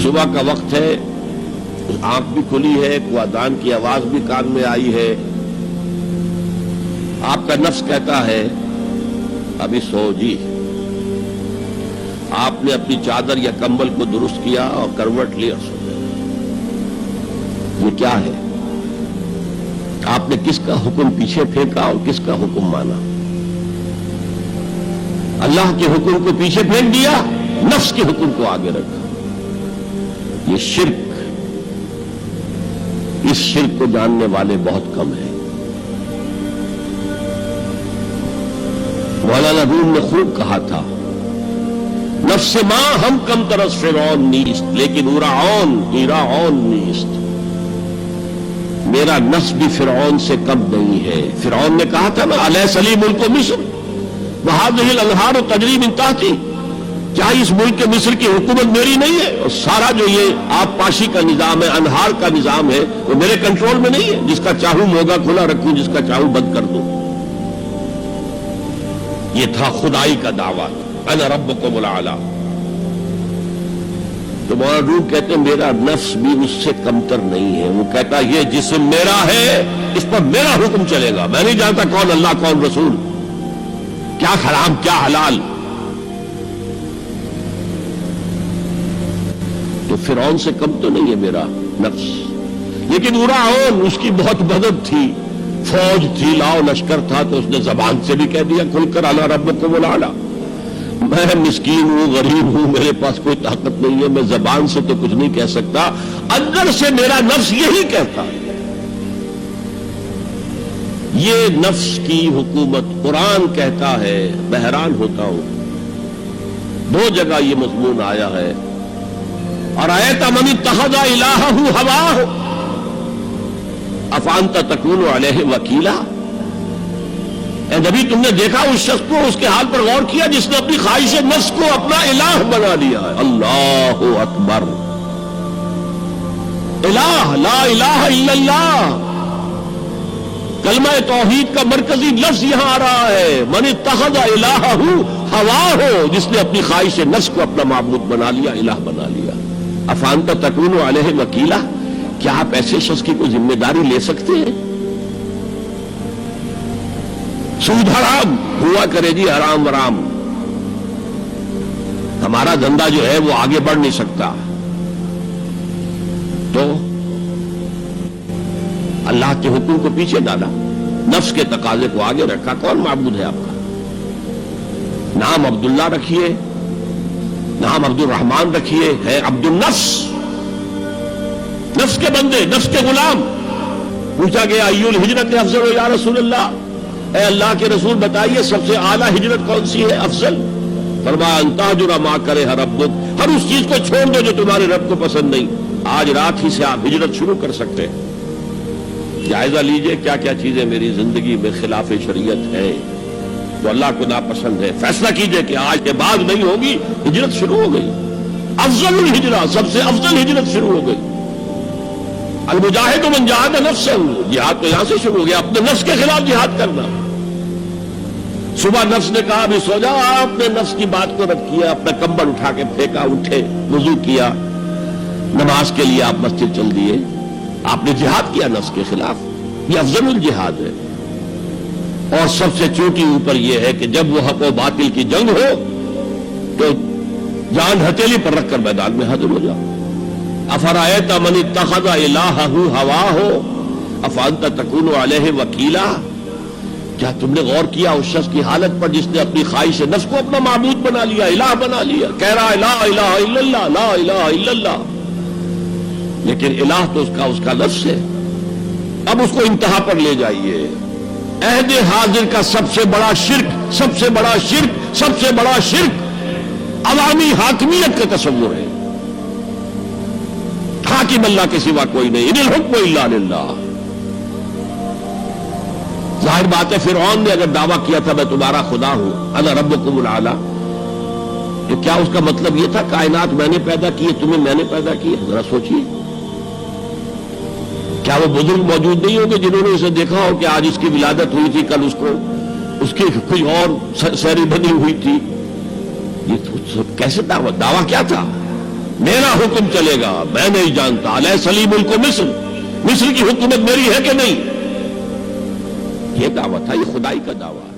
صبح کا وقت ہے، آنکھ بھی کھلی ہے، کوئی اذان کی آواز بھی کان میں آئی ہے، آپ کا نفس کہتا ہے ابھی سو جی۔ آپ نے اپنی چادر یا کمبل کو درست کیا اور کروٹ لی اور سو گئے۔ یہ کیا ہے؟ آپ نے کس کا حکم پیچھے پھینکا اور کس کا حکم مانا؟ اللہ کے حکم کو پیچھے پھینک دیا، نفس کے حکم کو آگے رکھا۔ یہ شرک، اس شرک کو جاننے والے بہت کم ہیں۔ مولانا روم نے خوب کہا تھا، نفس ماں ہم کم ترس فرعون نیست لیکن ایراعون نیست۔ میرا نفس بھی فرعون سے کم نہیں ہے۔ فرعون نے کہا تھا نا الیس لی ملک مصر وہذہ الانہار تجری من تحتی، کیا اس ملک مصر کی حکومت میری نہیں ہے؟ اور سارا جو یہ آب پاشی کا نظام ہے، انہار کا نظام ہے، وہ میرے کنٹرول میں نہیں ہے؟ جس کا چاہوں موگا کھلا رکھوں، جس کا چاہوں بند کر دوں۔ یہ تھا خدائی کا دعویٰ، انا ربکم الاعلی۔ تو مولانا روم کہتے ہیں میرا نفس بھی اس سے کمتر نہیں ہے۔ وہ کہتا یہ جسم میرا ہے، اس پر میرا حکم چلے گا، میں نہیں جانتا کون اللہ کون رسول، کیا حرام کیا حلال۔ تو فرعون سے کم تو نہیں ہے میرا نفس، لیکن ایراعون اس کی بہت مدد تھی، فوج تھی، لاؤ لشکر تھا، تو اس نے زبان سے بھی کہہ دیا کھل کر انا ربکم الاعلی۔ میں مسکین ہوں، غریب ہوں، میرے پاس کوئی طاقت نہیں ہے، میں زبان سے تو کچھ نہیں کہہ سکتا، اندر سے میرا نفس یہی کہتا ہے۔ یہ نفس کی حکومت قرآن کہتا ہے، میں حیران ہوتا ہوں، دو جگہ یہ مضمون آیا ہے، ارأیت من اتخذ الہہ ہواہ افانت تکون علیہ وکیلا۔ اے نبی تم نے دیکھا اس شخص کو، اس کے حال پر غور کیا جس نے اپنی خواہش نفس کو اپنا الہ بنا لیا ہے۔ اللہ اکبر، الہ لا الہ الا اللہ، کلمہ توحید کا مرکزی لفظ یہاں آ رہا ہے، من اتخذ الہہ ہواہ، جس نے اپنی خواہش نفس کو اپنا معبود بنا لیا، الہ بنا لیا۔ افانت تکون علیہ وکیلا، کیا آپ ایسے شخص کی کوئی ذمہ داری لے سکتے ہیں؟ سود حرام ہوا کرے جی، حرام ورام، ہمارا دھندا جو ہے وہ آگے بڑھ نہیں سکتا، تو اللہ کے حکم کو پیچھے ڈالا، نفس کے تقاضے کو آگے رکھا۔ کون معبود ہے آپ کا؟ نام عبداللہ رکھیے، نام عبد الرحمان رکھیے، ہے عبد النفس، نفس کے بندے، نفس کے غلام۔ پوچھا گیا ایو الہجرت افضل یا رسول اللہ، اے اللہ کے رسول بتائیے سب سے اعلیٰ ہجرت کون سی ہے، افضل؟ فرمایا ان تہجر ما کرہ ربک، ہر اس چیز کو چھوڑ دو جو تمہارے رب کو پسند نہیں۔ آج رات ہی سے آپ ہجرت شروع کر سکتے ہیں۔ جائزہ لیجئے کیا کیا چیزیں میری زندگی میں خلاف شریعت ہے، تو اللہ کو ناپسند ہے، فیصلہ کیجئے کہ آج کے بعد نہیں ہوگی، ہجرت شروع ہو گئی۔ افضل الہجرہ، سب سے افضل ہجرت شروع ہو گئی۔ المجاہد من جاہد نفسہ، جہاد تو یہاں سے شروع ہو گیا، اپنے نفس کے خلاف جہاد کرنا۔ صبح نفس نے کہا ابھی سو جاؤ، آپ نے نفس کی بات کو رد کیا، اپنا کمبل اٹھا کے پھینکا، اٹھے، وضو کیا، نماز کے لیے آپ مسجد چل دیے، آپ نے جہاد کیا نفس کے خلاف۔ یہ افضل الجہاد ہے۔ اور سب سے چوٹی اوپر یہ ہے کہ جب وہ حق و باطل کی جنگ ہو تو جان ہتھیلی پر رکھ کر میدان میں حاضر ہو جاؤ۔ افرأیت من اتخذ الہہ ہواہ افانت تکون علیہ وکیلا، کیا تم نے غور کیا اس شخص کی حالت پر جس نے اپنی خواہش نفس کو اپنا معبود بنا لیا، الہ بنا لیا، کہہ رہا ہے لا الہ الا اللہ، لا الہ الا اللہ، لیکن الہ تو اس کا لفظ ہے۔ اب اس کو انتہا پر لے جائیے۔ عہد حاضر کا سب سے بڑا شرک، سب سے بڑا شرک، سب سے بڑا شرک عوامی حاکمیت کا تصور ہے۔ حاکم اللہ کے سوا کوئی نہیں، ان الحکم الا للہ۔ ظاہر بات ہے فرعون نے اگر دعویٰ کیا تھا میں تمہارا خدا ہوں، انا ربکم الاعلی، تو کیا اس کا مطلب یہ تھا کائنات میں نے پیدا کی ہے، تمہیں میں نے پیدا کی ہے؟ ذرا سوچیے، کیا وہ بزرگ موجود نہیں ہوں گے جنہوں نے اسے دیکھا ہو کہ آج اس کی ولادت ہوئی تھی، کل اس کی کوئی اور سیری بنی ہوئی تھی؟ یہ کیسے دعویٰ کیا تھا؟ میرا حکم چلے گا، میں نہیں جانتا۔ الیس لی ملک مصر، مصر کی حکومت میری ہے کہ نہیں؟ یہ دعویٰ تھا، یہ خدائی کا دعویٰ ہے۔